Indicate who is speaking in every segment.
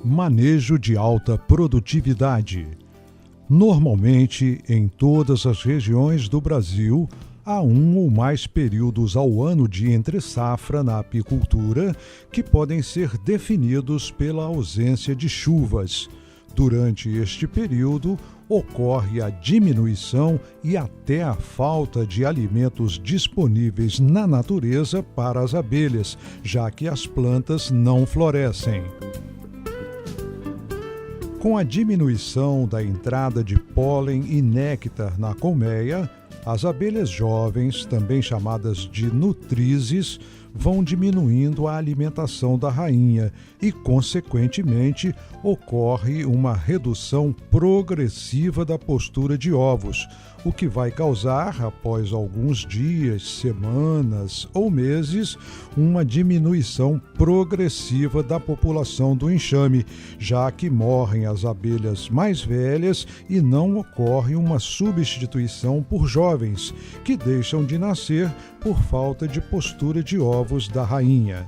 Speaker 1: Manejo de alta produtividade. Normalmente, em todas as regiões do Brasil, há um ou mais períodos ao ano de entre-safra na apicultura que podem ser definidos pela ausência de chuvas. Durante este período, ocorre a diminuição e até a falta de alimentos disponíveis na natureza para as abelhas, já que as plantas não florescem. Com a diminuição da entrada de pólen e néctar na colmeia, as abelhas jovens, também chamadas de nutrizes, vão diminuindo a alimentação da rainha e, consequentemente, ocorre uma redução progressiva da postura de ovos, o que vai causar, após alguns dias, semanas ou meses, uma diminuição progressiva da população do enxame, já que morrem as abelhas mais velhas e não ocorre uma substituição por jovens, que deixam de nascer por falta de postura de ovos da rainha.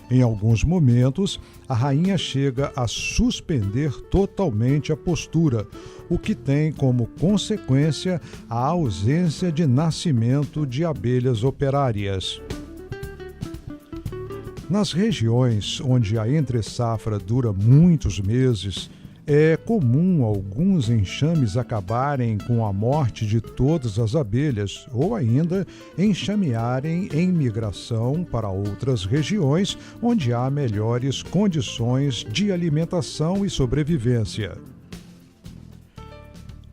Speaker 1: Em alguns momentos, a rainha chega a suspender totalmente a postura, o que tem como consequência a ausência de nascimento de abelhas operárias. Nas regiões onde a entre-safra dura muitos meses, é comum alguns enxames acabarem com a morte de todas as abelhas ou ainda enxamearem em migração para outras regiões onde há melhores condições de alimentação e sobrevivência.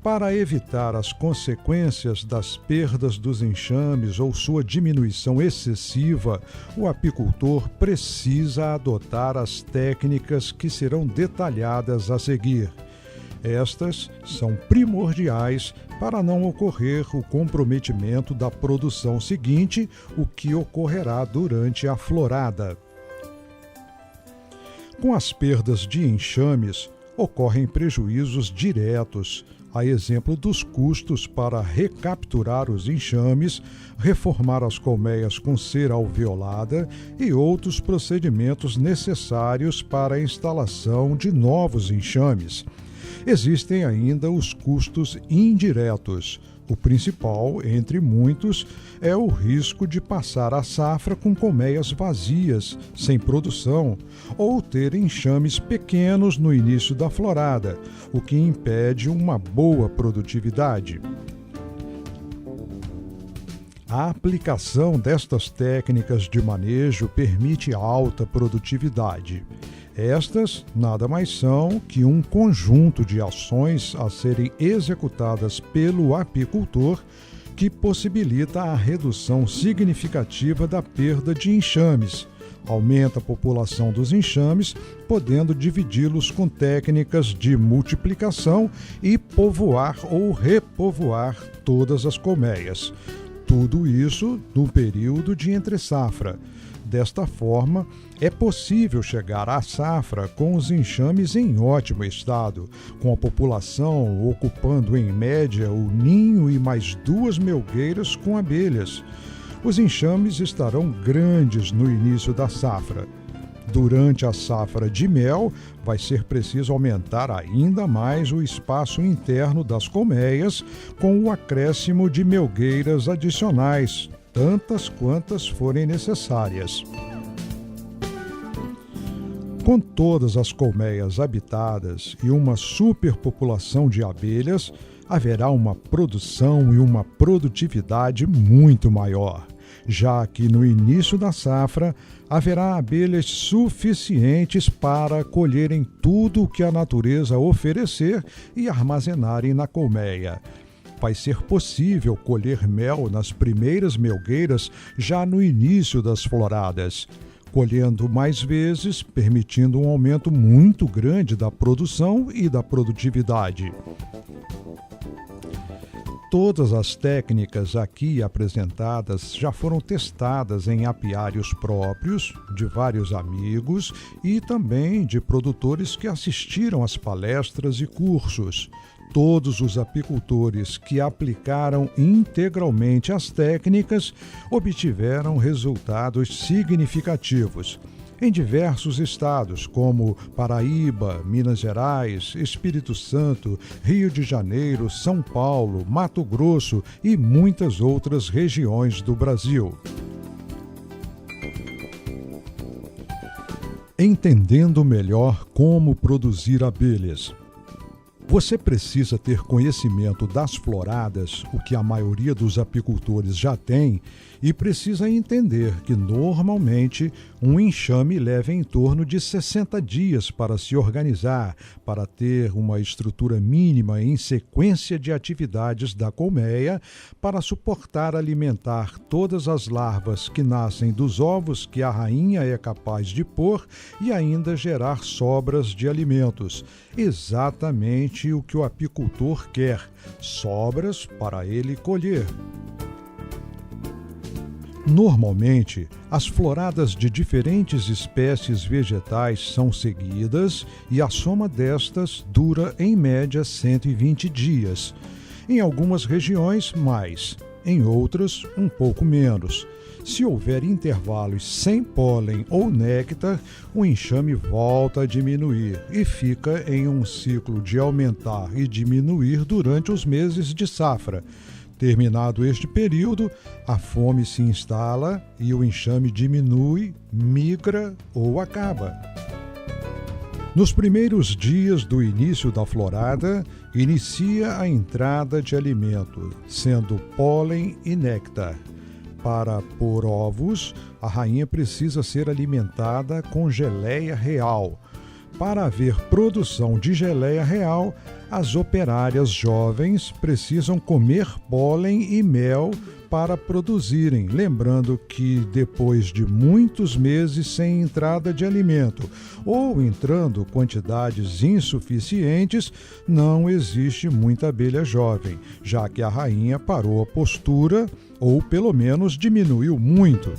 Speaker 1: Para evitar as consequências das perdas dos enxames ou sua diminuição excessiva, o apicultor precisa adotar as técnicas que serão detalhadas a seguir. Estas são primordiais para não ocorrer o comprometimento da produção seguinte, o que ocorrerá durante a florada. Com as perdas de enxames, ocorrem prejuízos diretos, a exemplo dos custos para recapturar os enxames, reformar as colmeias com cera alveolada e outros procedimentos necessários para a instalação de novos enxames. Existem ainda os custos indiretos. O principal, entre muitos, é o risco de passar a safra com colmeias vazias, sem produção, ou ter enxames pequenos no início da florada, o que impede uma boa produtividade. A aplicação destas técnicas de manejo permite alta produtividade. Estas nada mais são que um conjunto de ações a serem executadas pelo apicultor que possibilita a redução significativa da perda de enxames, aumenta a população dos enxames, podendo dividi-los com técnicas de multiplicação e povoar ou repovoar todas as colmeias. Tudo isso no período de entre-safra. Desta forma, é possível chegar à safra com os enxames em ótimo estado, com a população ocupando em média o ninho e mais 2 melgueiras com abelhas. Os enxames estarão grandes no início da safra. Durante a safra de mel, vai ser preciso aumentar ainda mais o espaço interno das colmeias com o acréscimo de melgueiras adicionais, tantas quantas forem necessárias. Com todas as colmeias habitadas e uma superpopulação de abelhas, haverá uma produção e uma produtividade muito maior, já que no início da safra haverá abelhas suficientes para colherem tudo o que a natureza oferecer e armazenarem na colmeia. Vai ser possível colher mel nas primeiras melgueiras já no início das floradas, colhendo mais vezes, permitindo um aumento muito grande da produção e da produtividade. Todas as técnicas aqui apresentadas já foram testadas em apiários próprios, de vários amigos e também de produtores que assistiram às palestras e cursos. Todos os apicultores que aplicaram integralmente as técnicas obtiveram resultados significativos. Em diversos estados, como Paraíba, Minas Gerais, Espírito Santo, Rio de Janeiro, São Paulo, Mato Grosso e muitas outras regiões do Brasil. Entendendo melhor como produzir abelhas. Você precisa ter conhecimento das floradas, o que a maioria dos apicultores já tem, e precisa entender que, normalmente, um enxame leva em torno de 60 dias para se organizar, para ter uma estrutura mínima em sequência de atividades da colmeia, para suportar alimentar todas as larvas que nascem dos ovos que a rainha é capaz de pôr e ainda gerar sobras de alimentos. Exatamente o que o apicultor quer, sobras para ele colher. Normalmente, as floradas de diferentes espécies vegetais são seguidas e a soma destas dura em média 120 dias. Em algumas regiões, mais, em outras, um pouco menos. Se houver intervalos sem pólen ou néctar, o enxame volta a diminuir e fica em um ciclo de aumentar e diminuir durante os meses de safra. Terminado este período, a fome se instala e o enxame diminui, migra ou acaba. Nos primeiros dias do início da florada, inicia a entrada de alimento, sendo pólen e néctar. Para pôr ovos, a rainha precisa ser alimentada com geleia real. Para haver produção de geleia real, as operárias jovens precisam comer pólen e mel para produzirem, lembrando que depois de muitos meses sem entrada de alimento ou entrando quantidades insuficientes, não existe muita abelha jovem, já que a rainha parou a postura ou pelo menos diminuiu muito.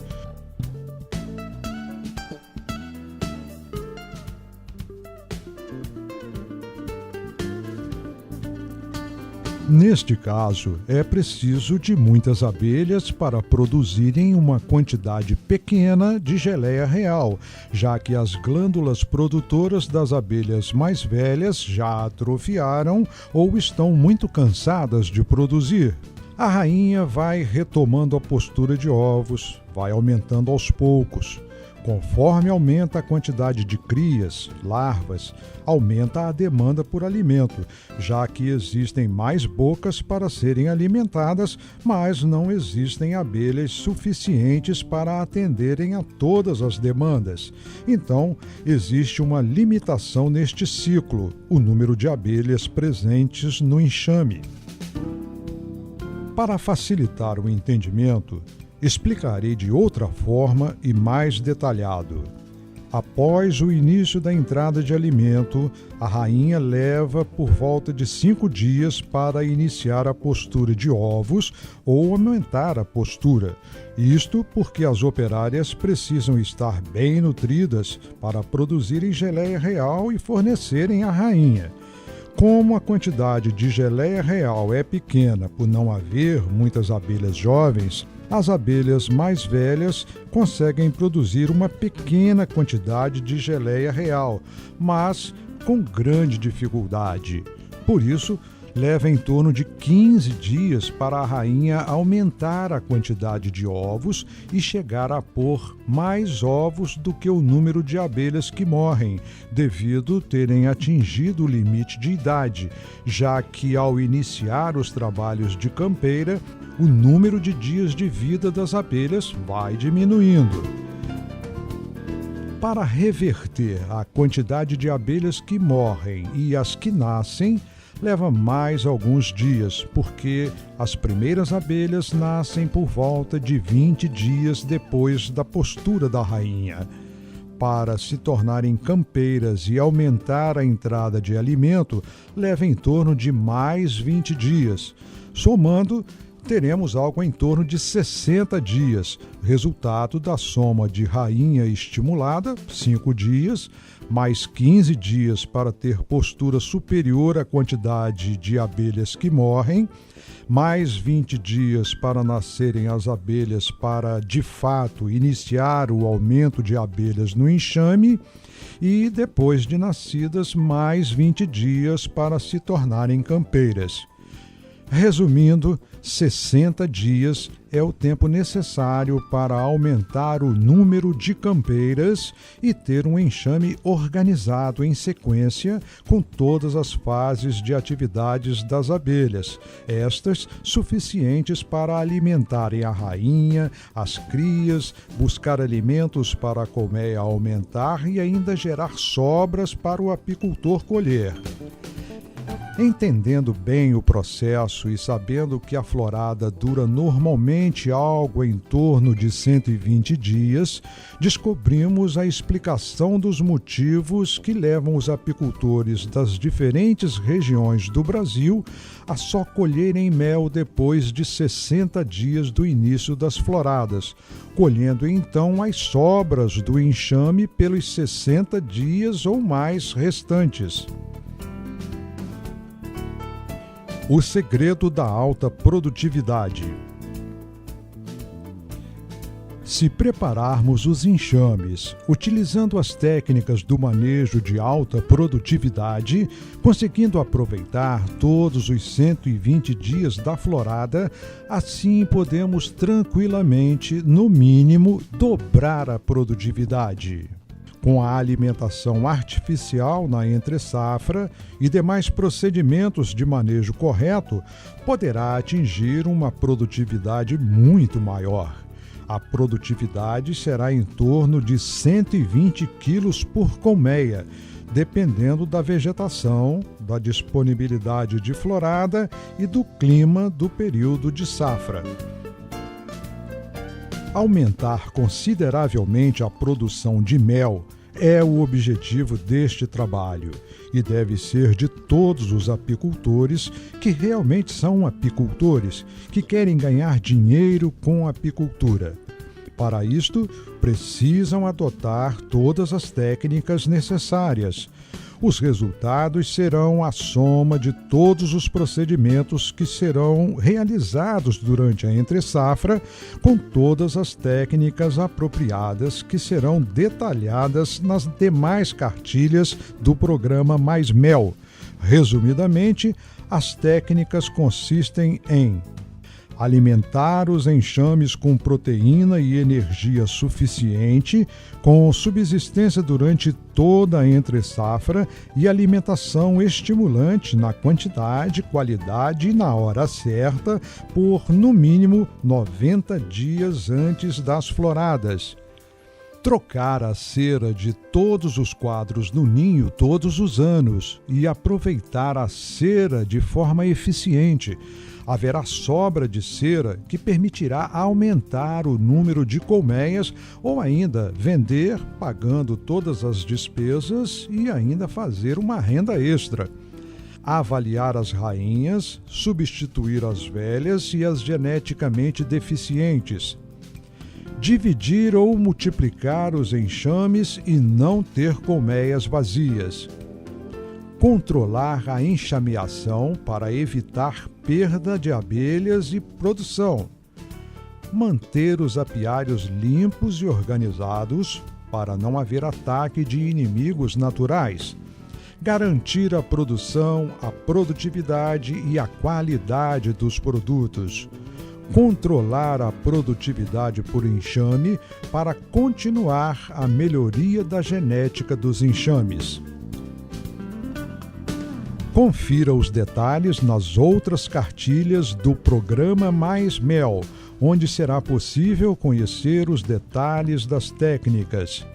Speaker 1: Neste caso, é preciso de muitas abelhas para produzirem uma quantidade pequena de geleia real, já que as glândulas produtoras das abelhas mais velhas já atrofiaram ou estão muito cansadas de produzir. A rainha vai retomando a postura de ovos, vai aumentando aos poucos. Conforme aumenta a quantidade de crias, larvas, aumenta a demanda por alimento, já que existem mais bocas para serem alimentadas, mas não existem abelhas suficientes para atenderem a todas as demandas. Então, existe uma limitação neste ciclo, o número de abelhas presentes no enxame. Para facilitar o entendimento, explicarei de outra forma e mais detalhado. Após o início da entrada de alimento, a rainha leva por volta de 5 dias para iniciar a postura de ovos ou aumentar a postura. Isto porque as operárias precisam estar bem nutridas para produzirem geleia real e fornecerem à rainha. Como a quantidade de geleia real é pequena por não haver muitas abelhas jovens, as abelhas mais velhas conseguem produzir uma pequena quantidade de geleia real, mas com grande dificuldade. Por isso, leva em torno de 15 dias para a rainha aumentar a quantidade de ovos e chegar a pôr mais ovos do que o número de abelhas que morrem, devido terem atingido o limite de idade, já que ao iniciar os trabalhos de campeira, o número de dias de vida das abelhas vai diminuindo. Para reverter a quantidade de abelhas que morrem e as que nascem, leva mais alguns dias, porque as primeiras abelhas nascem por volta de 20 dias depois da postura da rainha. Para se tornarem campeiras e aumentar a entrada de alimento, leva em torno de mais 20 dias. Somando, teremos algo em torno de 60 dias, resultado da soma de rainha estimulada, 5 dias, mais 15 dias para ter postura superior à quantidade de abelhas que morrem, mais 20 dias para nascerem as abelhas para, de fato, iniciar o aumento de abelhas no enxame e, depois de nascidas, mais 20 dias para se tornarem campeiras. Resumindo, 60 dias é o tempo necessário para aumentar o número de campeiras e ter um enxame organizado em sequência com todas as fases de atividades das abelhas, estas suficientes para alimentarem a rainha, as crias, buscar alimentos para a colmeia aumentar e ainda gerar sobras para o apicultor colher. Entendendo bem o processo e sabendo que a florada dura normalmente algo em torno de 120 dias, descobrimos a explicação dos motivos que levam os apicultores das diferentes regiões do Brasil a só colherem mel depois de 60 dias do início das floradas, colhendo então as sobras do enxame pelos 60 dias ou mais restantes. O segredo da alta produtividade. Se prepararmos os enxames utilizando as técnicas do manejo de alta produtividade, conseguindo aproveitar todos os 120 dias da florada, assim podemos tranquilamente, no mínimo, dobrar a produtividade. Com a alimentação artificial na entre-safra e demais procedimentos de manejo correto, poderá atingir uma produtividade muito maior. A produtividade será em torno de 120 quilos por colmeia, dependendo da vegetação, da disponibilidade de florada e do clima do período de safra. Aumentar consideravelmente a produção de mel é o objetivo deste trabalho e deve ser de todos os apicultores que realmente são apicultores, que querem ganhar dinheiro com a apicultura. Para isto, precisam adotar todas as técnicas necessárias. Os resultados serão a soma de todos os procedimentos que serão realizados durante a entre-safra, com todas as técnicas apropriadas que serão detalhadas nas demais cartilhas do programa Mais Mel. Resumidamente, as técnicas consistem em alimentar os enxames com proteína e energia suficiente, com subsistência durante toda a entre-safra e alimentação estimulante na quantidade, qualidade e na hora certa por, no mínimo, 90 dias antes das floradas. Trocar a cera de todos os quadros no ninho todos os anos e aproveitar a cera de forma eficiente. Haverá sobra de cera que permitirá aumentar o número de colmeias ou ainda vender, pagando todas as despesas e ainda fazer uma renda extra. Avaliar as rainhas, substituir as velhas e as geneticamente deficientes. Dividir ou multiplicar os enxames e não ter colmeias vazias. Controlar a enxameação para evitar perda de abelhas e produção. Manter os apiários limpos e organizados para não haver ataque de inimigos naturais. Garantir a produção, a produtividade e a qualidade dos produtos. Controlar a produtividade por enxame para continuar a melhoria da genética dos enxames. Confira os detalhes nas outras cartilhas do programa Mais Mel, onde será possível conhecer os detalhes das técnicas.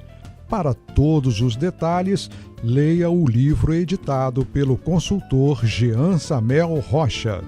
Speaker 1: Para todos os detalhes, leia o livro editado pelo consultor Jean Samel Rocha.